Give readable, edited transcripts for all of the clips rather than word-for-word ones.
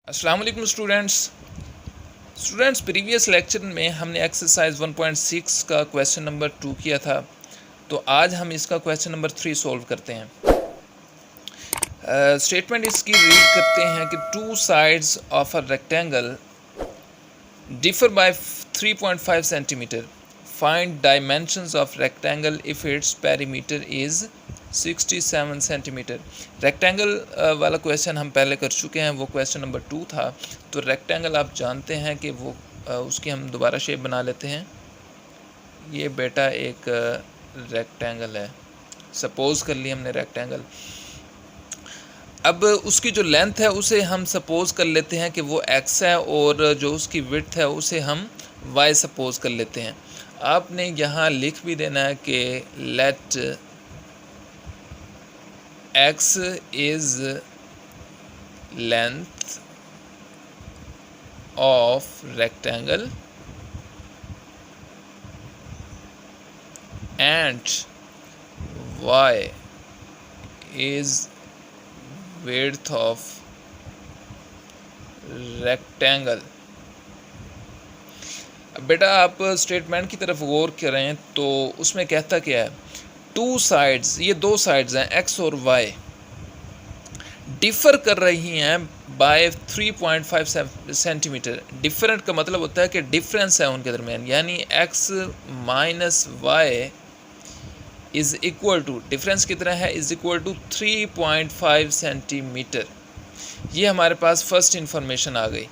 अस्सलाम वालेकुम students previous lecture में हमने एक्सरसाइज 1.6 का क्वेश्चन नंबर 2 किया था। तो आज हम इसका क्वेश्चन नंबर 3 सॉल्व करते हैं। स्टेटमेंट इसकी रीड करते हैं कि two sides of a rectangle differ by 3.5 centimetre, find dimensions of rectangle if its perimeter is 67 centimetre. Rectangle वाला क्वेश्चन हम पहले कर चुके हैं, वो क्वेश्चन नंबर 2 था। तो रेक्टेंगल आप जानते हैं कि वो उसकी हम दोबारा शेप बना लेते हैं। ये बेटा एक रेक्टेंगल है, सपोज़ कर लिया हमने रेक्टेंगल। अब उसकी जो लेंथ है उसे हम सपोज़ कर लेते हैं कि वो x है, और जो उसकी विड्थ है उसे हम y सपोज़ कर लेते हैं। आपने यहाँ लिख भी देना है कि let x is length of rectangle and y is width of rectangle। अब बेटा आप स्टेटमेंट की तरफ गौर करें तो उसमें कहता क्या है, टू साइड्स, ये दो साइड्स हैं x और y, डिफ़र कर रही हैं बाय 3.5 सेंटीमीटर। डिफरेंट का मतलब होता है कि डिफरेंस है उनके दरमियान, यानी x minus y is equal to, difference कितना है, इज़ इक्वल टू 3.5 सेंटीमीटर। ये हमारे पास फर्स्ट इन्फॉर्मेशन आ गई।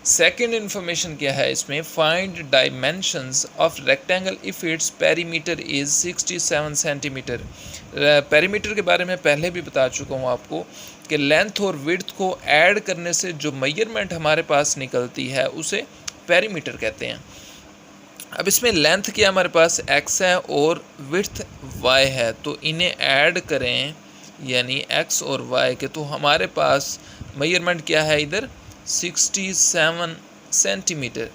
सेकंड इन्फॉर्मेशन क्या है इसमें, find dimensions of rectangle if its perimeter is 67 centimetre. Perimeter के बारे में पहले भी बता चुका हूँ आपको कि लेंथ और विड्थ को ऐड करने से जो मेजरमेंट हमारे पास निकलती है उसे पेरीमीटर कहते हैं। अब इसमें लेंथ क्या हमारे पास x है और विड्थ y है, तो इन्हें ऐड करें यानी x और y के, तो हमारे पास मेजरमेंट क्या है इधर 67 सेंटीमीटर।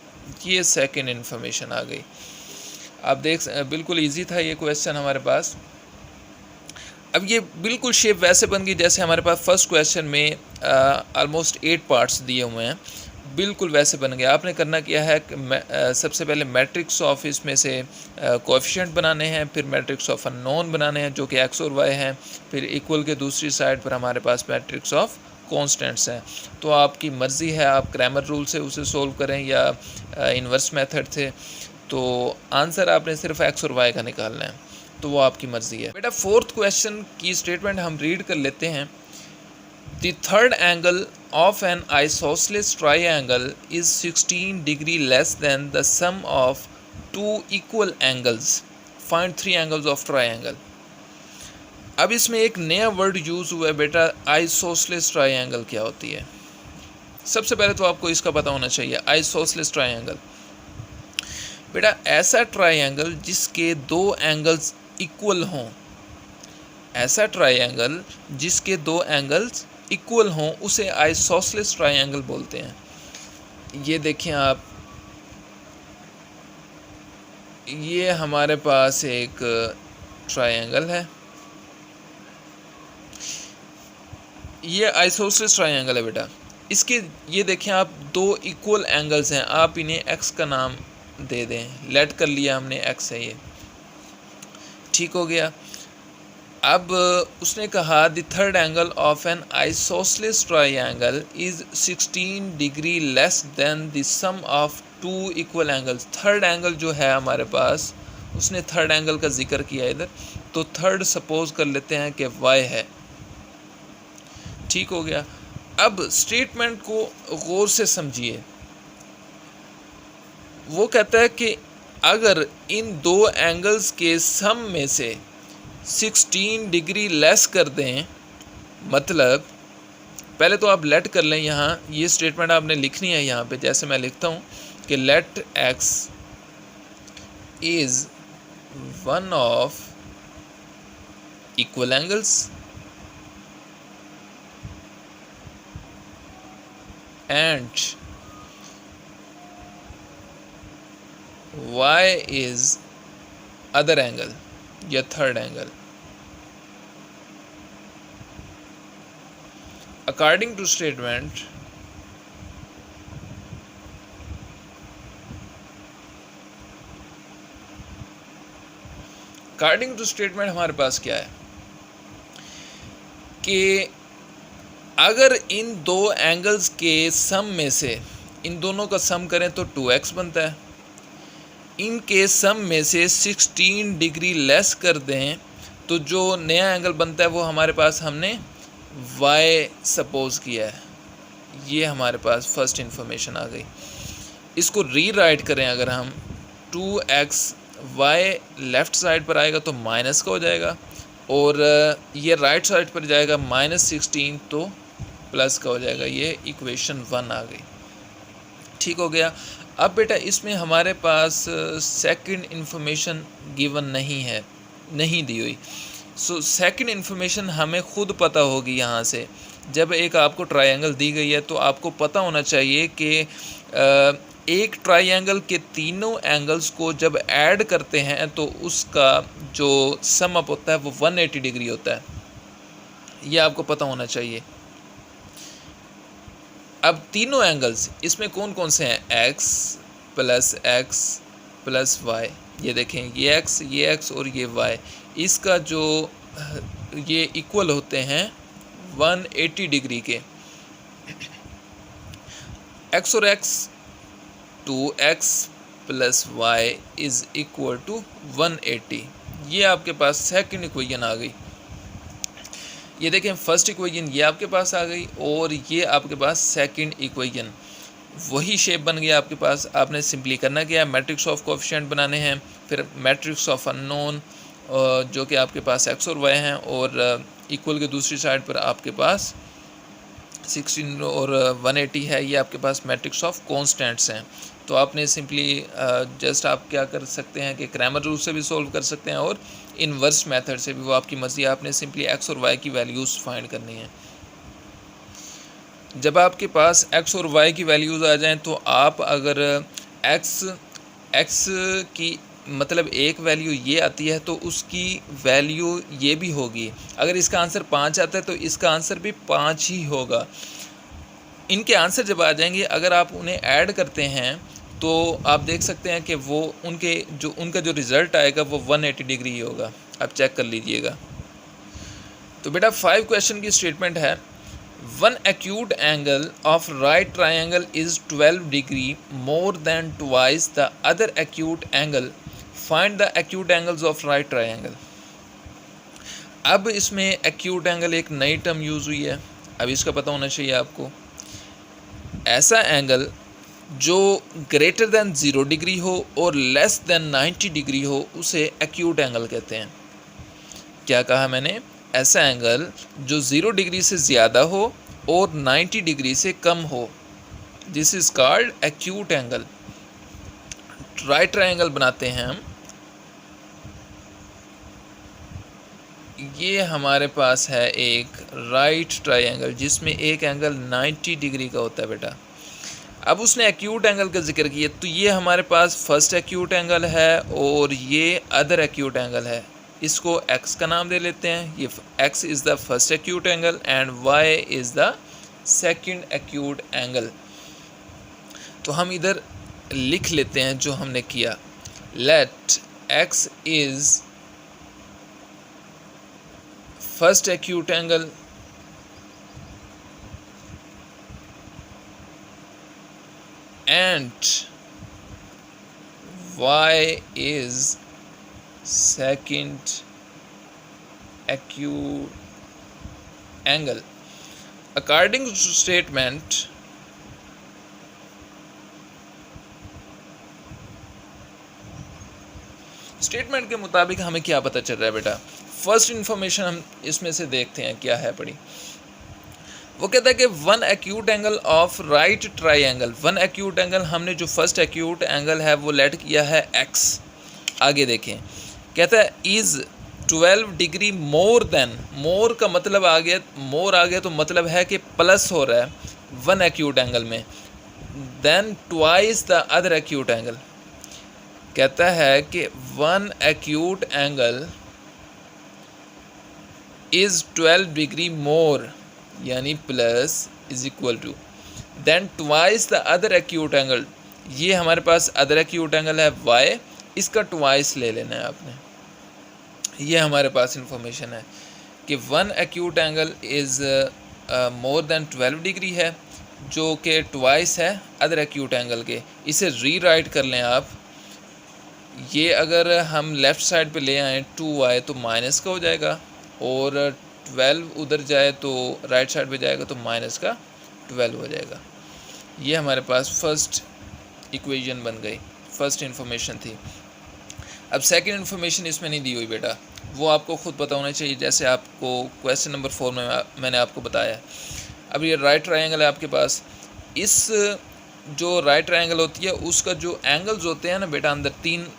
ये सेकंड इन्फॉर्मेशन आ गई। आप देख, बिल्कुल इजी था ये क्वेश्चन हमारे पास। अब ये बिल्कुल शेप वैसे बन गई जैसे हमारे पास फर्स्ट क्वेश्चन में ऑलमोस्ट 8 पार्ट्स दिए हुए हैं, बिल्कुल वैसे बन गया। आपने करना क्या है, सबसे पहले मैट्रिक्स ऑफ इसमें से कोएफिशिएंट बनाने हैं, फिर मैट्रिक्स ऑफ अननोन बनाने हैं जो कि x और y हैं, फिर इक्वल के दूसरी साइड पर हमारे पास मैट्रिक्स ऑफ कॉन्स्टेंट्स हैं। तो आपकी मर्ज़ी है, आप क्रैमर रूल से उसे सोल्व करें या इन्वर्स मेथड से। तो आंसर आपने सिर्फ x और y का निकालना है, तो वो आपकी मर्ज़ी है। बेटा फोर्थ क्वेश्चन की स्टेटमेंट हम रीड कर लेते हैं। The third angle of an isosceles triangle is 16 degree less than the sum of two equal angles. Find three angles of triangle. अब इसमें एक नया वर्ड यूज़ हुआ है बेटा, आइसोसेलेस ट्रायंगल क्या होती है। सबसे पहले तो आपको इसका पता होना चाहिए। आइसोसेलेस ट्रायंगल बेटा ऐसा ट्रायंगल जिसके दो एंगल्स इक्वल हों, ऐसा ट्रायंगल जिसके दो एंगल्स इक्वल हों उसे आइसोसेलेस ट्रायंगल बोलते हैं। ये देखें आप, ये हमारे पास एक ट्रायंगल है, ये आइसोसेलेस ट्रायंगल है बेटा। इसके ये देखें आप, दो इक्वल एंगल्स हैं, आप इन्हें x का नाम दे दें, लेट कर लिया हमने x है, ये ठीक हो गया। अब उसने कहा the third angle of an isosceles triangle is 16 degree less than the sum of two equal angles. Third angle जो है हमारे पास, उसने थर्ड एंगल का जिक्र किया इधर, तो थर्ड सपोज कर लेते हैं कि y है, ठीक हो गया। अब स्टेटमेंट को गौर से समझिए। वो कहता है कि अगर इन दो एंगल्स के सम में से 16 डिग्री लेस कर दें, मतलब पहले तो आप लेट कर लें, यहाँ ये स्टेटमेंट आपने लिखनी है यहाँ पे, जैसे मैं लिखता हूँ कि let x is one of equal angles and y is other angle या third angle. According to statement, according to statement हमारे पास क्या है कि अगर इन दो एंगल्स के सम में से इन दोनों का सम करें तो 2x बनता है, इनके सम में से 16 डिग्री लेस कर दें तो जो नया एंगल बनता है वो हमारे पास हमने y सपोज किया है। ये हमारे पास फर्स्ट इंफॉर्मेशन आ गई। इसको रीराइट करें अगर हम, 2x y लेफ़्ट साइड पर आएगा तो माइनस का हो जाएगा और ये राइट साइड पर जाएगा -16 तो प्लस का हो जाएगा। ये इक्वेशन 1 आ गई। ठीक हो गया। अब बेटा इसमें हमारे पास सेकंड इन्फॉर्मेशन गिवन नहीं है, नहीं दी हुई। सो सेकंड इन्फॉर्मेशन हमें खुद पता होगी। यहाँ से जब एक आपको ट्रायंगल दी गई है तो आपको पता होना चाहिए कि एक ट्रायंगल के तीनों एंगल्स को जब ऐड करते हैं तो उसका जो सम अप होता है वो 180 डिग्री होता है। ये आपको पता होना चाहिए। अब तीनों एंगल्स इसमें कौन कौन से हैं, x प्लस y। ये देखें, ये x और ये y, इसका जो ये इक्वल होते हैं 180 डिग्री के। x और x 2x plus y is equal to 180। ये आपके पास सेकंड इक्वेशन आ गई। ये देखें फर्स्ट इक्वेशन ये आपके पास आ गई और ये आपके पास सेकंड इक्वेशन, वही शेप बन गया आपके पास। आपने सिंपली करना क्या है, मैट्रिक्स ऑफ कोएफिशिएंट बनाने हैं, फिर मैट्रिक्स ऑफ अननोन जो कि आपके पास x और y हैं और इक्वल के दूसरी साइड पर आपके पास 16 और 180 है। ये आपके पास मैट्रिक्स ऑफ कॉन्स्टेंट्स हैं। तो आपने सिंपली जस्ट आप क्या कर सकते हैं कि क्रैमर रूल से भी सॉल्व कर सकते हैं और इन्वर्स मेथड से भी, वो आपकी मर्जी। आपने सिंपली x और y की वैल्यूज़ फाइंड करनी है। जब आपके पास x और y की वैल्यूज़ आ जाएं तो आप अगर x की मतलब एक वैल्यू ये आती है तो उसकी वैल्यू ये भी होगी। अगर इसका आंसर 5 आता है तो इसका आंसर भी 5 ही होगा। इनके आंसर जब आ जाएंगे, अगर आप उन्हें ऐड करते हैं तो आप देख सकते हैं कि वो उनका जो रिज़ल्ट आएगा वो 180 डिग्री ही होगा। आप चेक कर लीजिएगा। तो बेटा 5 क्वेश्चन की स्टेटमेंट है, one acute angle of right triangle is 12 degree more than twice the other acute angle, find the acute angles of right triangle. अब इसमें एक्यूट एंगल एक नई टर्म यूज़ हुई है। अब इसका पता होना चाहिए आपको। ऐसा एंगल जो ग्रेटर देन 0 डिग्री हो और लेस देन 90 डिग्री हो उसे एक्यूट एंगल कहते हैं। क्या कहा मैंने, ऐसा एंगल जो 0 डिग्री से ज़्यादा हो और 90 डिग्री से कम हो, this is called acute angle. Right triangle बनाते हैं हम। ये हमारे पास है एक राइट ट्रायंगल जिसमें एक एंगल 90 डिग्री का होता है बेटा। अब उसने एक्यूट एंगल का जिक्र किया तो ये हमारे पास फर्स्ट एक्यूट एंगल है और ये अदर एक्यूट एंगल है। इसको x का नाम दे लेते हैं। ये x is the first acute angle and y is the second acute angle. तो हम इधर लिख लेते हैं जो हमने किया। Let x is first acute angle and y is second acute angle. According to statement, statement के मुताबिक हमें क्या पता चल रहा है बेटा। फर्स्ट इंफॉर्मेशन हम इसमें से देखते हैं क्या है पड़ी। वो कहता है कि one acute angle of right triangle, one acute angle हमने जो फर्स्ट एक्यूट एंगल है वो लेट किया है x। आगे देखें, कहता है इज़ 12 डिग्री मोर देन, मोर का मतलब आ गया, मोर आ गया तो मतलब है कि प्लस हो रहा है वन एक्यूट एंगल में, then twice the other acute angle. कहता है कि one acute angle is 12 degree more यानी plus is equal to then twice the other acute angle. ये हमारे पास अदर एक्यूट एंगल है y, इसका ट्वाइस ले लेना है आपने। ये हमारे पास इंफॉर्मेशन है कि one acute angle is more than 12 degree है, जो कि ट्वाइस है अदर एक्यूट एंगल के। इसे रीराइट कर लें आप, ये अगर हम लेफ़्ट साइड पे ले आएँ 2y तो माइनस का हो जाएगा, और 12 उधर जाए तो राइट साइड पे जाएगा तो माइनस का 12 हो जाएगा। ये हमारे पास फर्स्ट इक्वेशन बन गई, फर्स्ट इन्फॉर्मेशन थी। अब सेकंड इन्फॉर्मेशन इसमें नहीं दी हुई बेटा, वो आपको ख़ुद पता होना चाहिए, जैसे आपको क्वेश्चन नंबर 4 में मैंने आपको बताया। अब ये राइट ट्रायंगल है आपके पास, इस जो राइट ट्रायंगल होती है उसका जो एंगल्स होते हैं ना बेटा, अंदर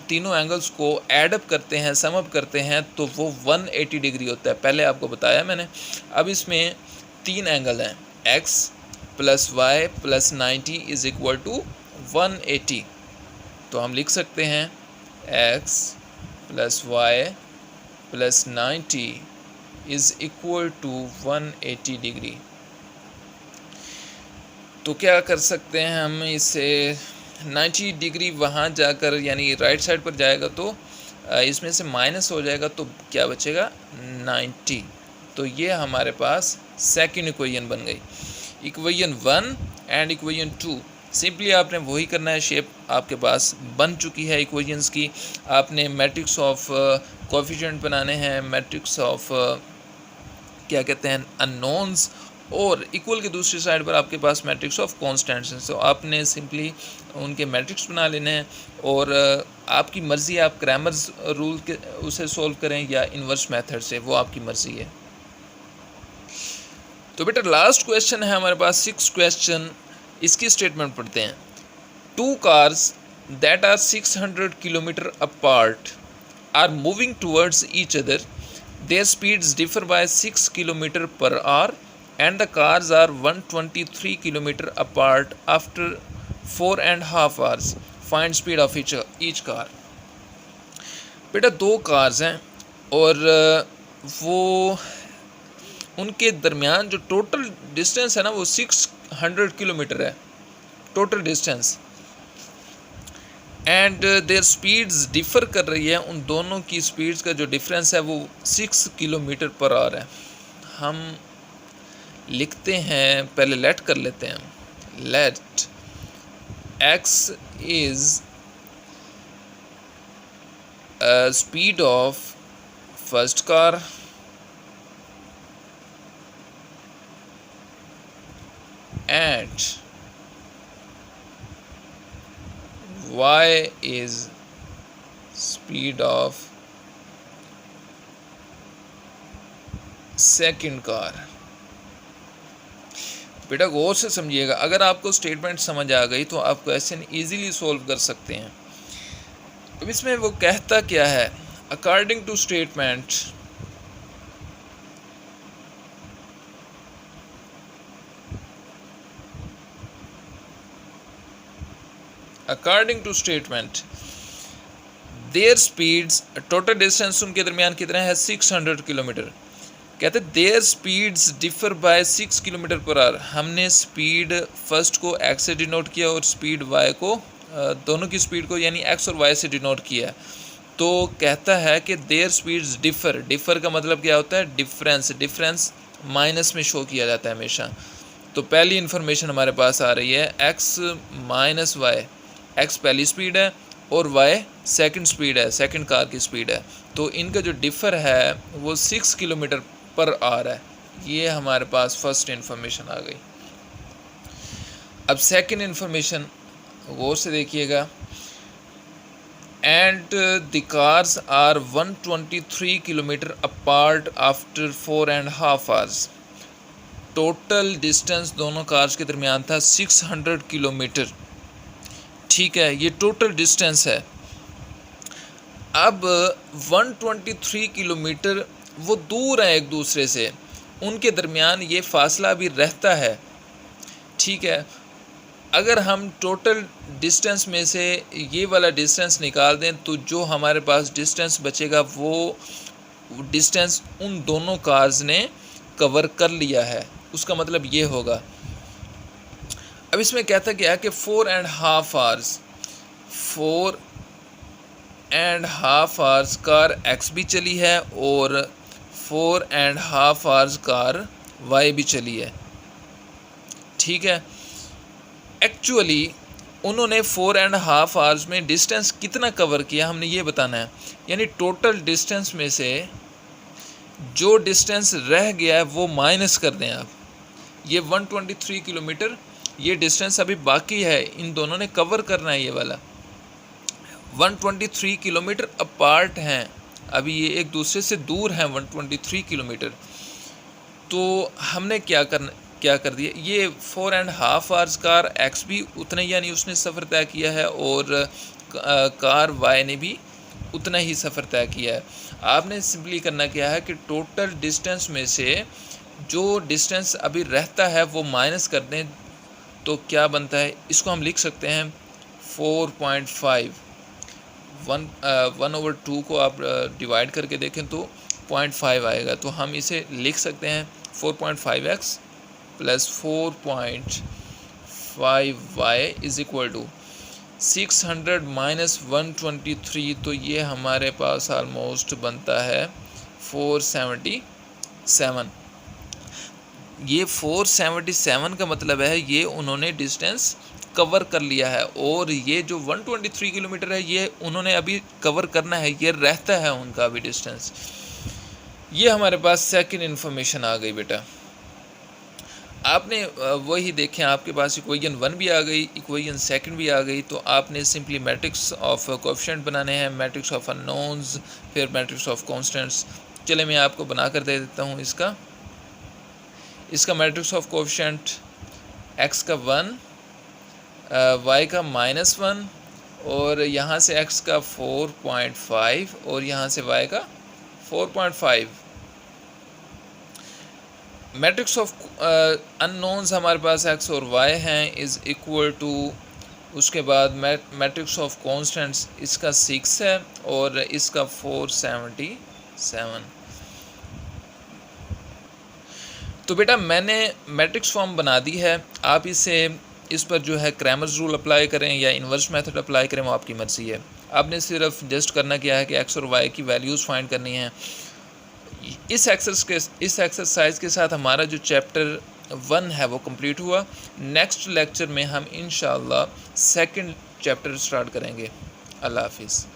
तीनों एंगल्स को एडअप करते हैं, सम अप करते हैं, तो वो 180 डिग्री होता है। पहले आपको बताया मैंने। अब इसमें 3 एंगल हैं, x + y + 90 is equal to 180। तो हम लिख सकते हैं x + y + 90 is equal to 180 degree. तो क्या कर सकते हैं हम इसे, 90 डिग्री वहाँ जाकर यानी राइट साइड पर जाएगा तो इसमें से माइनस हो जाएगा, तो क्या बचेगा 90। तो ये हमारे पास सेकंड इक्वेशन बन गई। इक्वेशन 1 एंड इक्वेशन 2 सिंपली आपने वही करना है, शेप आपके पास बन चुकी है इक्वेशंस की। आपने मैट्रिक्स ऑफ कोएफिशिएंट बनाने हैं, मैट्रिक्स ऑफ क्या कहते हैं अननोन्स, और इक्वल के दूसरी साइड पर आपके पास मैट्रिक्स ऑफ कॉन्स्टेंट्स हैं। तो आपने सिंपली उनके मैट्रिक्स बना लेने हैं, और आपकी मर्ज़ी है आप क्रैमर्स रूल के उसे सॉल्व करें या इन्वर्स मेथड से, वो आपकी मर्ज़ी है। तो बेटा लास्ट क्वेश्चन है हमारे पास 6 क्वेश्चन, इसकी स्टेटमेंट पढ़ते हैं। 2 cars that are 600 kilometre apart are moving towards each other, their speeds differ by 6 km/h and the cars are 123 km apart after 4.5 hours. Find speed of each car. बेटा 2 cars हैं और वो उनके दरमियान जो टोटल डिस्टेंस है ना वो 600 किलोमीटर है total distance, and their speeds differ कर रही है। उन दोनों की स्पीड्स का जो डिफरेंस है वो 6 km/h है। हम लिखते हैं, पहले लेट कर लेते हैं, let x is speed of first car and y is speed of second car। बेटा गौर से समझिएगा, अगर आपको स्टेटमेंट समझ आ गई तो आप क्वेश्चन इजीली सॉल्व कर सकते हैं। अब इसमें वो कहता क्या है, according to statement their speeds, total distance उनके दरमियान कितना है 600 किलोमीटर। कहते there speeds differ by 6 km/h। हमने स्पीड फर्स्ट को x से डिनोट किया और स्पीड y को, दोनों की स्पीड को यानी x और y से डिनोट किया। तो कहता है कि देयर स्पीड्स डिफ़र का मतलब क्या होता है, डिफरेंस माइनस में शो किया जाता है हमेशा। तो पहली इन्फॉर्मेशन हमारे पास आ रही है x - y, x पहली स्पीड है और y सेकंड स्पीड है, सेकंड कार की स्पीड है। तो इनका जो डिफ़र है वो 6 km/h है। ये हमारे पास फर्स्ट इन्फॉर्मेशन आ गई। अब सेकंड इन्फॉर्मेशन गौर से देखिएगा, and the cars are 123 kilometre apart after 4.5 hours। Total distance दोनों कार्स के दरमियान था 600 किलोमीटर। ठीक है, ये टोटल डिस्टेंस है। अब 123 किलोमीटर वो दूर है एक दूसरे से, उनके दरमियान ये फासला भी रहता है। ठीक है, अगर हम टोटल डिस्टेंस में से ये वाला डिस्टेंस निकाल दें तो जो हमारे पास डिस्टेंस बचेगा वो डिस्टेंस उन दोनों कार्स ने कवर कर लिया है, उसका मतलब ये होगा। अब इसमें कहता क्या है कि 4.5 hours, 4 4.5 आवर्स कार एक्स भी चली है और 4.5 आवर्स कार वाई भी चली है। ठीक है, एक्चुअली उन्होंने 4.5 आवर्स में डिस्टेंस कितना कवर किया हमने ये बताना है। यानी टोटल डिस्टेंस में से जो डिस्टेंस रह गया है वो माइनस कर दें आप। ये 123 किलोमीटर ये डिस्टेंस अभी बाकी है, इन दोनों ने कवर करना है। ये वाला 123 किलोमीटर अपार्ट हैं, अभी ये एक दूसरे से दूर हैं 123 किलोमीटर। तो हमने क्या कर दिया, ये 4.5 आवर्स कार एक्स भी उतने यानी उसने सफ़र तय किया है और कार वाई ने भी उतना ही सफ़र तय किया है। आपने सिंपली करना क्या है कि टोटल डिस्टेंस में से जो डिस्टेंस अभी रहता है वो माइनस कर दें, तो क्या बनता है, इसको हम लिख सकते हैं 4.5। 1/2 को आप डिवाइड करके देखें तो 0.5 आएगा। तो हम इसे लिख सकते हैं 4.5x plus 4.5y is equal to 600 minus 123। तो ये हमारे पास आलमोस्ट बनता है 477। ये 477 का मतलब है ये उन्होंने डिस्टेंस कवर कर लिया है, और ये जो 123 किलोमीटर है ये उन्होंने अभी कवर करना है, ये रहता है उनका अभी डिस्टेंस। ये हमारे पास सेकंड इन्फॉर्मेशन आ गई बेटा। आपने वही देखें, आपके पास इक्वेशन 1 भी आ गई, इक्वेशन सेकंड भी आ गई। तो आपने सिंपली मैट्रिक्स ऑफ कोएफिशिएंट बनाने हैं, मैट्रिक्स ऑफ अननोन्स, फिर मैट्रिक्स ऑफ कांस्टेंट्स। चले मैं आपको बना कर दे देता हूँ इसका मैट्रिक्स ऑफ कोएफिशिएंट x का 1, y का -1 और यहाँ से x का 4.5 और यहाँ से y का 4.5। मैट्रिक्स ऑफ अननोन्स हमारे पास x और y हैं इज़ इक्वल टू, उसके बाद मैट्रिक्स ऑफ कांस्टेंट्स इसका 6 है और इसका 477। तो बेटा मैंने मैट्रिक्स फॉर्म बना दी है, आप इस पर जो है क्रैमर्स रूल अप्लाई करें या इन्वर्स मेथड अप्लाई करें, वो आपकी मर्ज़ी है। आपने सिर्फ जस्ट करना क्या है कि x और y की वैल्यूज़ फाइंड करनी है। इस एक्सरसाइज के साथ हमारा जो चैप्टर 1 है वो कंप्लीट हुआ। नेक्स्ट लेक्चर में हम इंशाअल्लाह सेकंड चैप्टर स्टार्ट करेंगे। अल्लाह हाफिज़।